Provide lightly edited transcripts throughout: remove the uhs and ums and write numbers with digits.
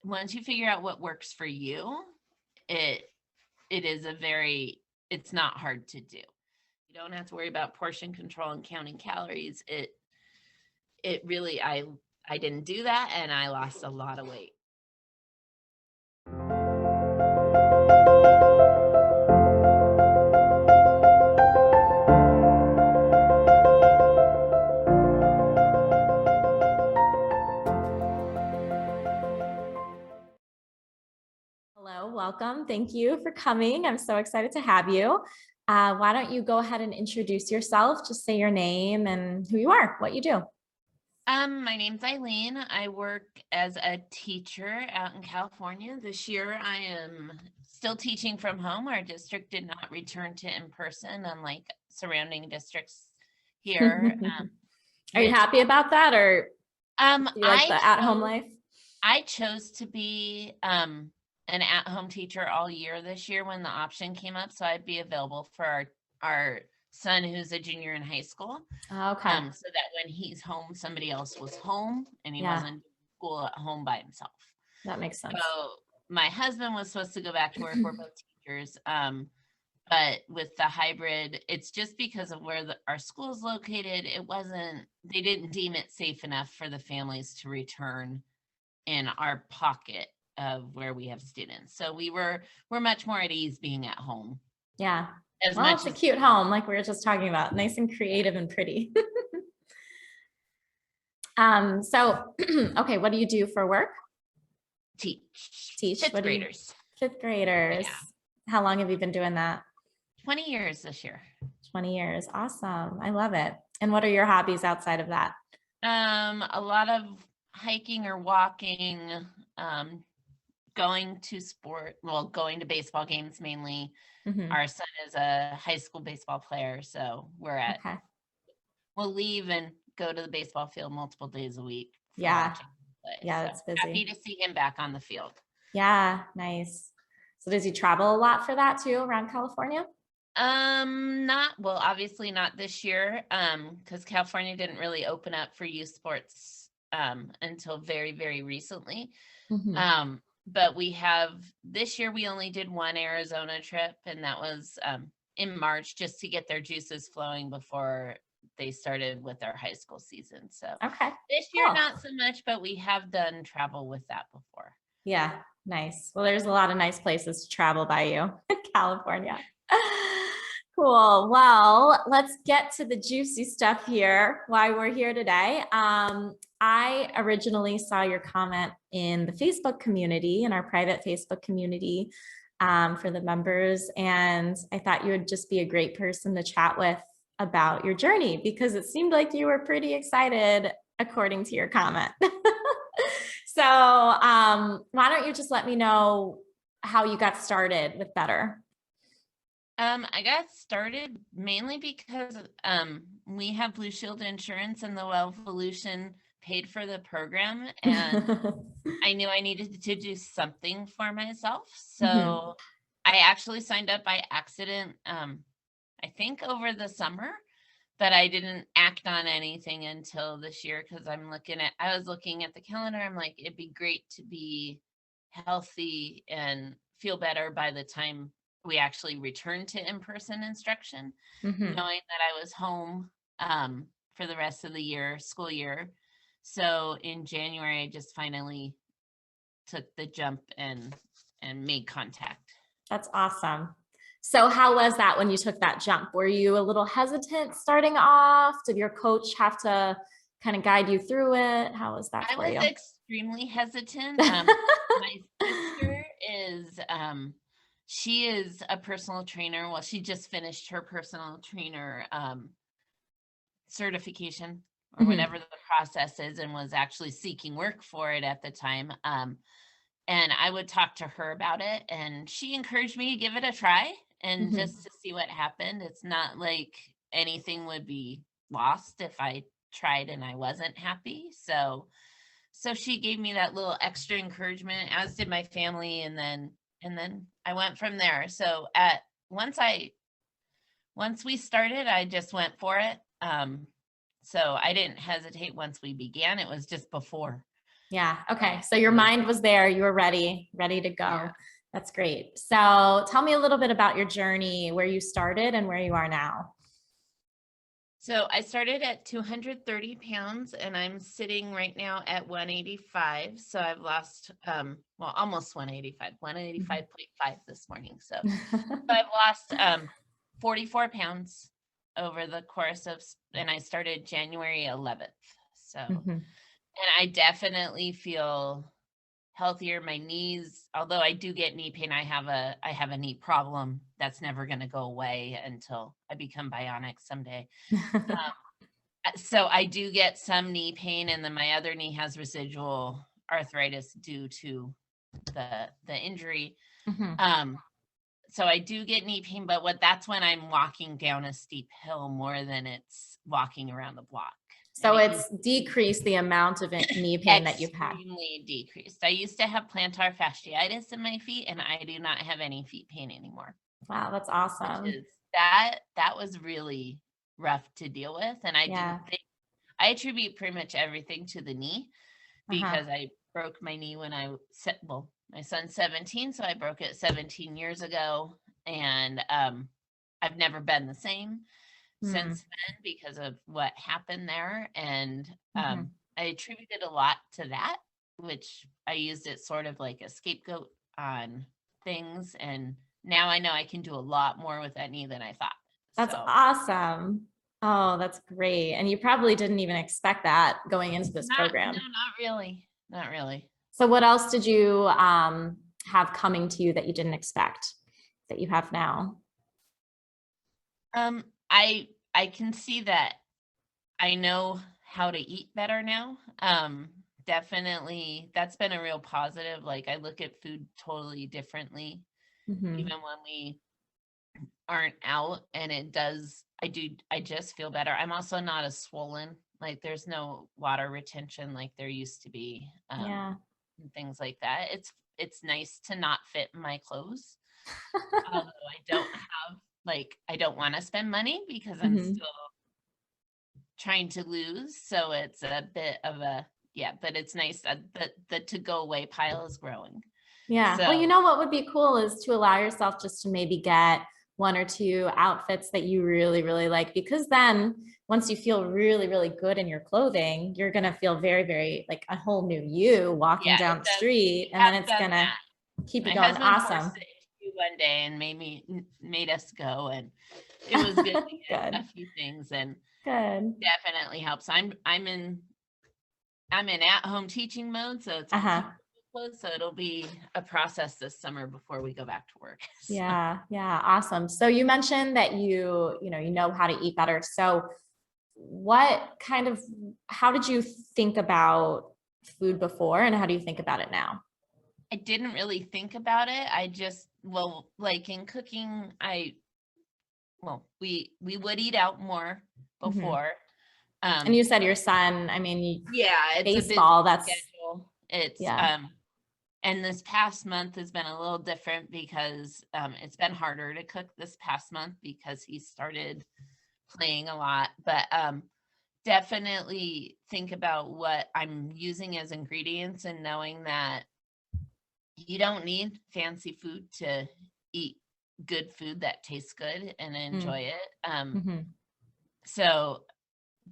once you figure out what works for you, it is it's not hard to do. You don't have to worry about portion control and counting calories. It really, I didn't do that, and I lost a lot of weight. Hello, welcome. Thank you for coming. I'm so excited to have you. Why don't you go ahead and introduce yourself? Just say your name and who you are, what you do. My name's Eileen. I work as a teacher out in California. This year I am still teaching from home. Our district did not return to in-person, unlike surrounding districts here. Are you happy about that, or do you like the at-home life? I chose to be an at-home teacher all year this year when the option came up, so I'd be available for our son who's a junior in high school. Okay. So that when he's home, somebody else was home and he wasn't in school at home by himself. That makes sense. So my husband was supposed to go back to work. We're both teachers. But with the hybrid, it's just because of where our school is located. They didn't deem it safe enough for the families to return in our pocket of where we have students. So we're much more at ease being at home. Yeah. It's a cute home, like we were just talking about, nice and creative and pretty. Okay, what do you do for work? Teach. Fifth graders. Yeah. How long have you been doing that? 20 years this year. 20 years. Awesome. I love it. And what are your hobbies outside of that? A lot of hiking or walking, going to baseball games mainly. Mm-hmm. Our son is a high school baseball player, so we'll leave and go to the baseball field multiple days a week. Yeah, that's busy. Happy to see him back on the field. Yeah, nice. So does he travel a lot for that too, around California? Obviously not this year, because California didn't really open up for youth sports until very, very recently. Mm-hmm. But this year we only did one Arizona trip, and that was in March, just to get their juices flowing before they started with their high school season. So this year, not so much, but we have done travel with that before. Yeah, nice. Well, there's a lot of nice places to travel by you, California. Cool. Well, let's get to the juicy stuff here, why we're here today. I originally saw your comment in the Facebook community, in our private Facebook community for the members. And I thought you would just be a great person to chat with about your journey, because it seemed like you were pretty excited according to your comment. So why don't you just let me know how you got started with Betr? I got started mainly because we have Blue Shield insurance, and the Wellvolution paid for the program, and I knew I needed to do something for myself. So I actually signed up by accident, I think over the summer, but I didn't act on anything until this year, because I was looking at the calendar. I'm like, it'd be great to be healthy and feel better by the time we actually returned to in-person instruction, knowing that I was home for the rest of the school year. So in January, I just finally took the jump and made contact. That's awesome. So how was that when you took that jump? Were you a little hesitant starting off? Did your coach have to kind of guide you through it? How was that for you? I was extremely hesitant. My sister is... she is a personal trainer. Well, she just finished her personal trainer certification, or whatever the process is, and was actually seeking work for it at the time. And I would talk to her about it, and she encouraged me to give it a try and just to see what happened. It's not like anything would be lost if I tried and I wasn't happy. So she gave me that little extra encouragement, as did my family, and then I went from there. So once we started, I just went for it. So I didn't hesitate once we began. It was just before. Yeah. Okay. So your mind was there. You were ready to go. Yeah. That's great. So tell me a little bit about your journey, where you started and where you are now. So I started at 230 pounds and I'm sitting right now at 185. So I've lost, well, almost 185, 185.5 this morning. So I've lost 44 pounds over the course of, and I started January 11th. So, Mhm. and I definitely feel healthier. My knees, although I do get knee pain, I have a knee problem that's never going to go away until I become bionic someday. So I do get some knee pain, and then my other knee has residual arthritis due to the injury. Mhm. So I do get knee pain, but that's when I'm walking down a steep hill more than it's walking around the block. So it's decreased the amount of knee pain that you've had. Extremely decreased. I used to have plantar fasciitis in my feet, and I do not have any feet pain anymore. Wow, that's awesome. Which is, that was really rough to deal with, and I do think I attribute pretty much everything to the knee because I broke my knee when my son's 17, so I broke it 17 years ago, and I've never been the same since then because of what happened there. And I attributed a lot to that, which I used it sort of like a scapegoat on things. And now I know I can do a lot more with that knee than I thought. That's awesome. Oh, that's great. And you probably didn't even expect that going into this program. No, not really. Not really. So what else did you have coming to you that you didn't expect that you have now? I can see that I know how to eat better now. Definitely that's been a real positive. Like I look at food totally differently, even when we aren't out, and I just feel better. I'm also not as swollen. Like there's no water retention like there used to be. And things like that. It's nice to not fit in my clothes. Although I don't want to spend money because I'm still trying to lose. So it's a bit of but it's nice that the to-go away pile is growing. Yeah. So, well, you know what would be cool is to allow yourself just to maybe get one or two outfits that you really, really like, because then once you feel really, really good in your clothing, you're going to feel very, very like a whole new you walking down the street. And then it's going to keep you going. Awesome. One day and made us go, and it was good to get a few things, and definitely helps. I'm in at-home teaching mode, so it's close, so it'll be a process this summer before we go back to work. So. Yeah, awesome. So you mentioned that you know how to eat better. So how did you think about food before, and how do you think about it now? I didn't really think about it. I just, like in cooking, we would eat out more before. And you said your son, I mean, it's baseball, a busy schedule. It's, and this past month has been a little different because it's been harder to cook this past month because he started playing a lot, but definitely think about what I'm using as ingredients and knowing that you don't need fancy food to eat good food that tastes good and enjoy it. So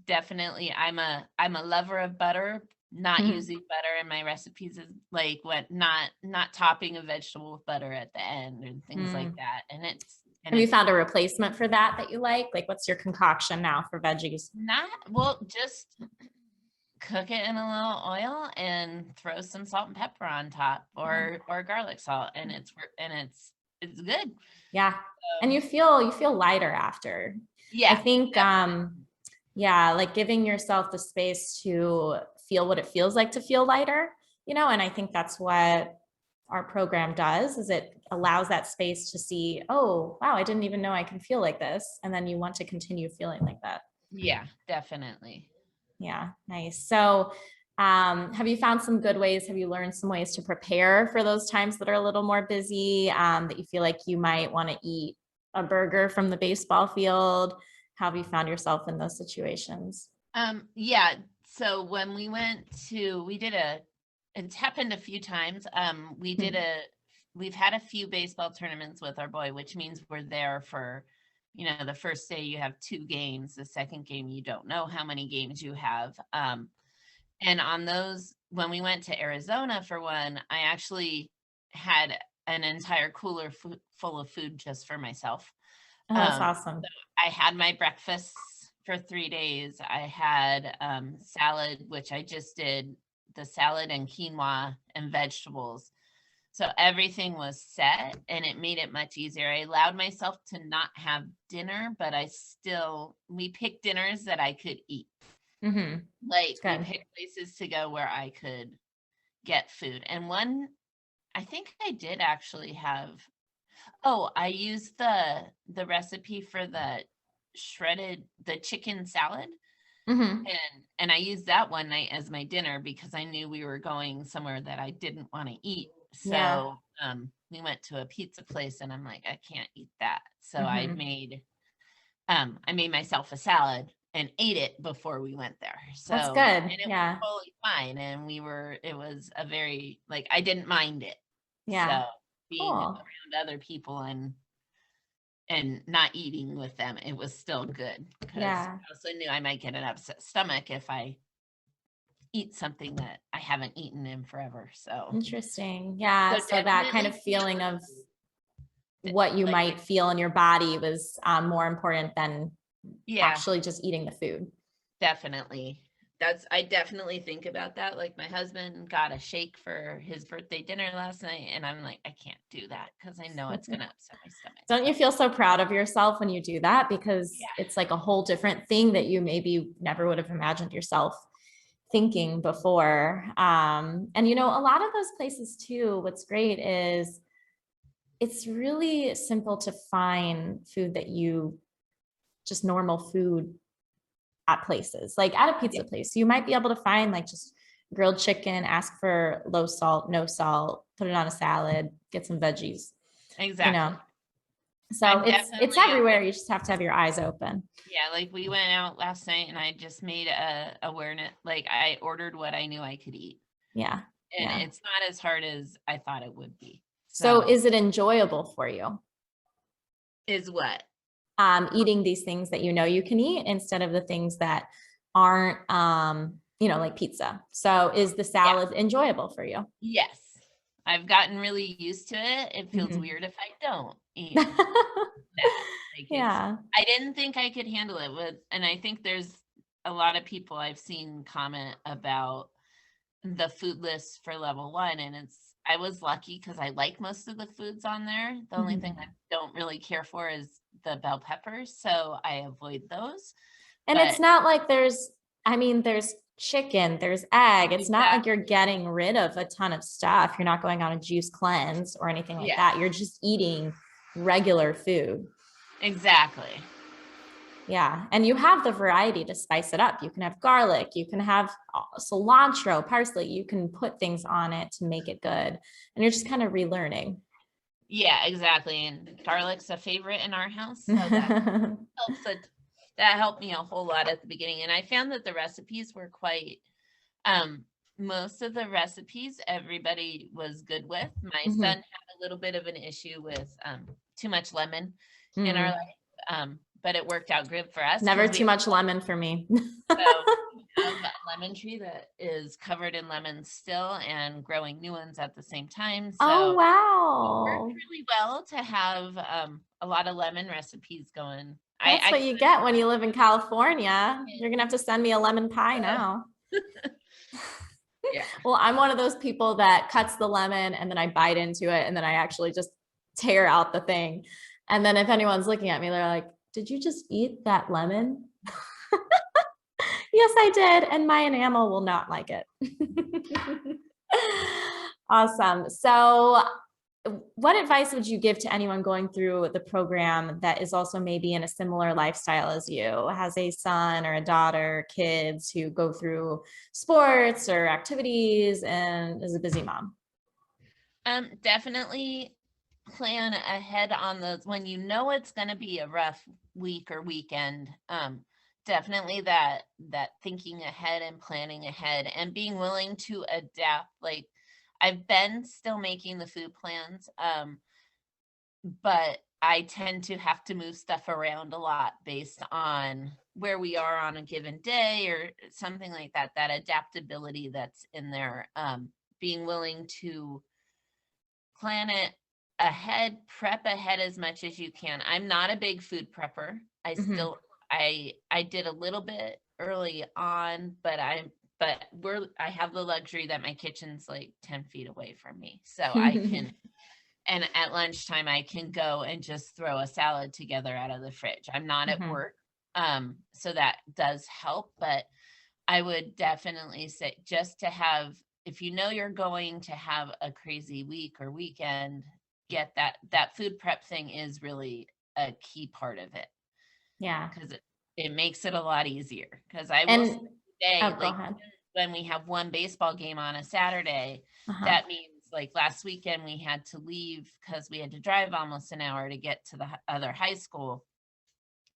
definitely I'm a lover of butter. Not using butter in my recipes is like not topping a vegetable with butter at the end and things like that. And have you found a replacement for that you like? Like what's your concoction now for veggies? Just cook it in a little oil and throw some salt and pepper on top, or garlic salt, and it's good. Yeah. And you feel lighter after. I think like giving yourself the space to feel what it feels like to feel lighter, and I think that's what our program does, is it allows that space to see, oh, wow, I didn't even know I can feel like this. And then you want to continue feeling like that. Yeah, definitely. Yeah, nice. So have you found some good ways? Have you learned some ways to prepare for those times that are a little more busy, that you feel like you might want to eat a burger from the baseball field? How have you found yourself in those situations? So when we did a it's happened a few times. We've had a few baseball tournaments with our boy, which means we're there for, the first day you have 2 games, the second game you don't know how many games you have. And on those, when we went to Arizona for one, I actually had an entire cooler full of food just for myself. Oh, that's So awesome. I had my breakfasts for 3 days. I had salad, which I just did the salad and quinoa and vegetables. So everything was set and it made it much easier. I allowed myself to not have dinner, but we picked dinners that I could eat. Mm-hmm. Like we Good. picked places to go where I could get food. And one, I think I did actually have, I used the recipe for the chicken salad. Mm-hmm. And I used that one night as my dinner because I knew we were going somewhere that I didn't want to eat. Yeah. So we went to a pizza place and I'm like, I can't eat that. So Mm-hmm. I made myself a salad and ate it before we went there. So That's good. and it was Yeah. totally fine. And it was a very, like, I didn't mind it. Yeah. So being Cool. around other people and not eating with them, it was still good because Yeah. I also knew I might get an upset stomach if I eat something that I haven't eaten in forever. So Interesting. Yeah. So that kind definitely of feeling of feel what you like, might feel in your body was more important than yeah, actually just eating the food. definitely. I definitely think about that. Like my husband got a shake for his birthday dinner last night, and I'm like, I can't do that because I know it's gonna upset my stomach. Don't you feel so proud of yourself when you do that? Because Yeah. it's like a whole different thing that you maybe never would have imagined yourself thinking before. And a lot of those places too, what's great is it's really simple to find food that just normal food at places. Like at a pizza place, you might be able to find like just grilled chicken, ask for low salt, no salt, put it on a salad, get some veggies, Exactly. So I'm it's definitely everywhere. You just have to have your eyes open. Yeah, like we went out last night and I just made a awareness, like I ordered what I knew I could eat. Yeah. And Yeah. it's not as hard as I thought it would be. So is it enjoyable for you? Is what? Eating these things that you can eat instead of the things that aren't like pizza. So is the salad enjoyable for you? Yes. I've gotten really used to it. It feels weird if I don't eat that. Like Yeah. I didn't think I could handle it and I think there's a lot of people I've seen comment about the food list for level 1, and I was lucky because I like most of the foods on there. The only thing I don't really care for is the bell peppers, so I avoid those. And it's not like there's chicken, there's egg. It's not like you're getting rid of a ton of stuff. You're not going on a juice cleanse or anything like that. You're just eating regular food. Exactly. Yeah. And you have the variety to spice it up. You can have garlic, you can have cilantro, parsley, you can put things on it to make it good. And you're just kind of relearning. Yeah, exactly. And garlic's a favorite in our house. So that helped me a whole lot at the beginning. And I found that the recipes were quite, most of the recipes everybody was good with. My son had a little bit of an issue with too much lemon in our life. But it worked out good for us. Never too much lemon for me. So we have a lemon tree that is covered in lemons still and growing new ones at the same time. So oh, wow. it worked really well to have a lot of lemon recipes going. That's what you get when you live in California. You're going to have to send me a lemon pie now. Yeah. Well, I'm one of those people that cuts the lemon and then I bite into it and then I actually just tear out the thing. And then if anyone's looking at me, they're like, did you just eat that lemon? Yes, I did. And my enamel will not like it. Awesome. So what advice would you give to anyone going through the program that is also maybe in a similar lifestyle as you, has a son or a daughter, kids who go through sports or activities and is a busy mom? Definitely plan ahead on those when you know it's going to be a rough week or weekend. definitely that thinking ahead and planning ahead and being willing to adapt. Like, I've been still making the food plans, but I tend to have to move stuff around a lot based on where we are on a given day or something like that. That adaptability that's in there, being willing to plan it ahead, prep ahead as much as you can. I'm not a big food prepper. I Mhm. still, I did a little bit early on, but I have the luxury that my kitchen's like 10 feet away from me. So I can, and at lunchtime I can go and just throw a salad together out of the fridge. I'm not at Mhm. work. So that does help, but I would definitely say just to have, if you know you're going to have a crazy week or weekend, get that food prep thing is really a key part of it, Yeah. because it makes it a lot easier. Because I will say And today, oh, go like ahead. when we have one baseball game on a Saturday, Uh-huh. that means like last weekend we had to leave because we had to drive almost an hour to get to the other high school.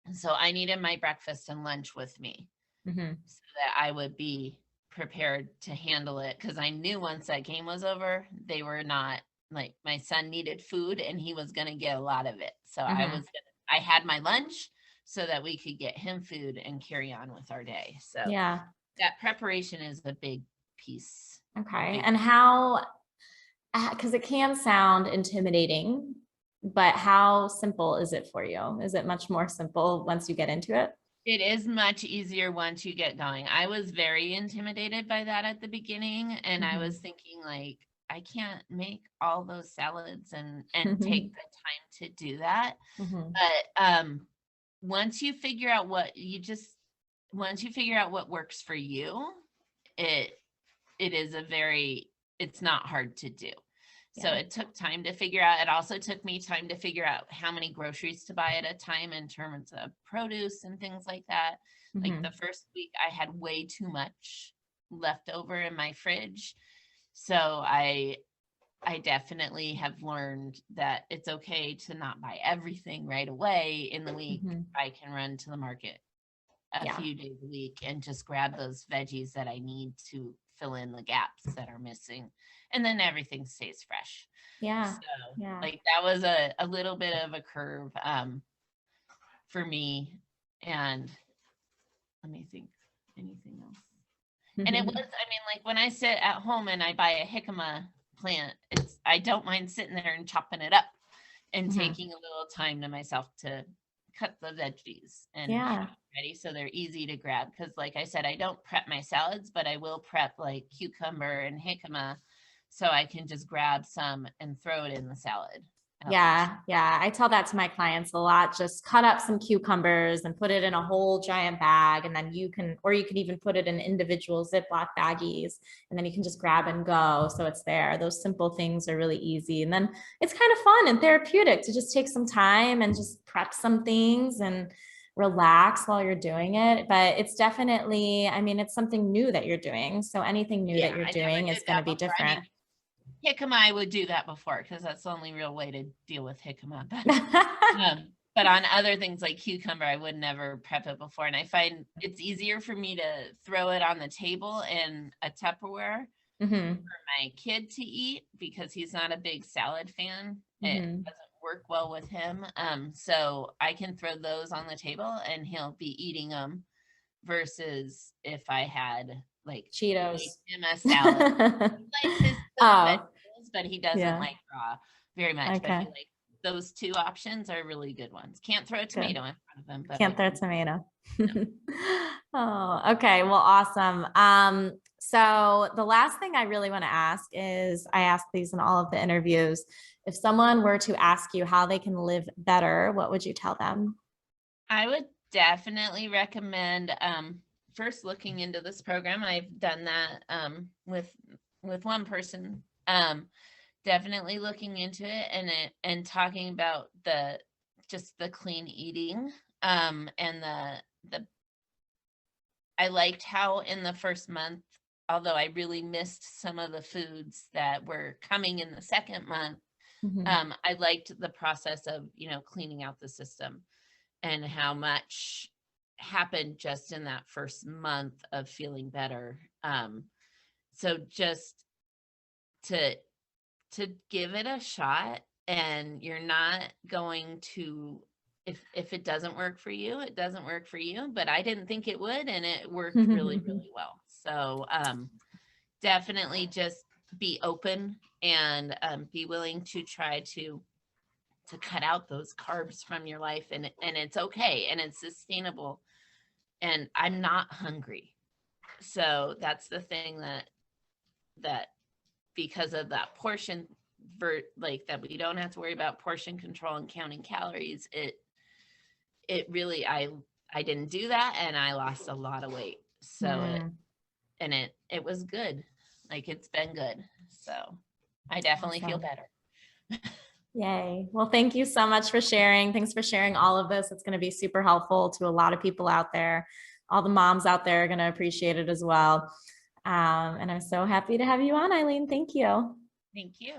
And so I needed my breakfast and lunch with me Mhm. so that I would be prepared to handle it, because I knew once that game was over, they were not, like, my son needed food and he was going to get a lot of it. So Mhm. I had my lunch so that we could get him food and carry on with our day. So Yeah. that preparation is a big piece. Okay. Big. And how, because it can sound intimidating, but how simple is it for you? Is it much more simple once you get into it? It is much easier once you get going. I was very intimidated by that at the beginning, and I was Mhm. thinking like, I can't make all those salads and take the time to do that. Mhm. But once you figure out once you figure out what works for you, it it is a very it's not hard to do. So Yeah. it took time to figure out. It also took me time to figure out how many groceries to buy at a time in terms of produce and things like that. Like the Mhm. first week, I had way too much left over in my fridge. So I definitely have learned that it's okay to not buy everything right away in the week. Mhm. I can run to the market a Yeah. few days a week and just grab those veggies that I need to fill in the gaps that are missing. And then everything stays fresh. Yeah. So Yeah. like that was a little bit of a curve for me. And let me think, anything else. And it was, I mean, like when I sit at home and I buy a jicama plant, I don't mind sitting there and chopping it up and Mhm. taking a little time to myself to cut the veggies and have Yeah. them ready so they're easy to grab. Because like I said, I don't prep my salads, but I will prep like cucumber and jicama so I can just grab some and throw it in the salad at lunch. Yeah, yeah. I tell that to my clients a lot. Just cut up some cucumbers and put it in a whole giant bag. And then you can, or you could even put it in individual Ziploc baggies and then you can just grab and go. So it's there. Those simple things are really easy. And then it's kind of fun and therapeutic to just take some time and just prep some things and relax while you're doing it. But it's definitely, I mean, it's something new that you're doing. So anything new Yeah, that you're I never doing is did going to that be before. I different. mean, jicama, I would do that before because that's the only real way to deal with jicama. But on other things like cucumber, I would never prep it before. And I find it's easier for me to throw it on the table in a Tupperware Mhm. for my kid to eat because he's not a big salad fan. It Mhm. doesn't work well with him. So I can throw those on the table and he'll be eating them versus if I had like made Cheetos. him a salad. He likes his little Oh, vegetables, but he doesn't yeah. like raw very much. But he Okay, likes those two options are really good ones. Can't throw a good. tomato in front of him, but I Can't throw can. tomato. No. Oh, okay. Well, awesome. So the last thing I really want to ask is I ask these in all of the interviews. If someone were to ask you how they can live better, what would you tell them? I would definitely recommend first looking into this program. I've done that with one person. Definitely looking into it and talking about the just the clean eating and the I liked how in the first month, although I really missed some of the foods that were coming in the second month, Mhm. I liked the process of, cleaning out the system and how much happened just in that first month of feeling better. So just to give it a shot, and you're not going to, if it doesn't work for you, it doesn't work for you. But I didn't think it would, and it worked really, really well. So definitely just be open and be willing to try to cut out those carbs from your life, and it's okay, and it's sustainable. And I'm not hungry. So that's the thing, that because of that portion, like that we don't have to worry about portion control and counting calories, it really, I didn't do that, and I lost a lot of weight. So it was good. Like, it's been good. So I definitely feel better. Yay. Well, thank you so much for sharing. Thanks for sharing all of this. It's going to be super helpful to a lot of people out there. All the moms out there are going to appreciate it as well. And I'm so happy to have you on, Eileen. Thank you. Thank you.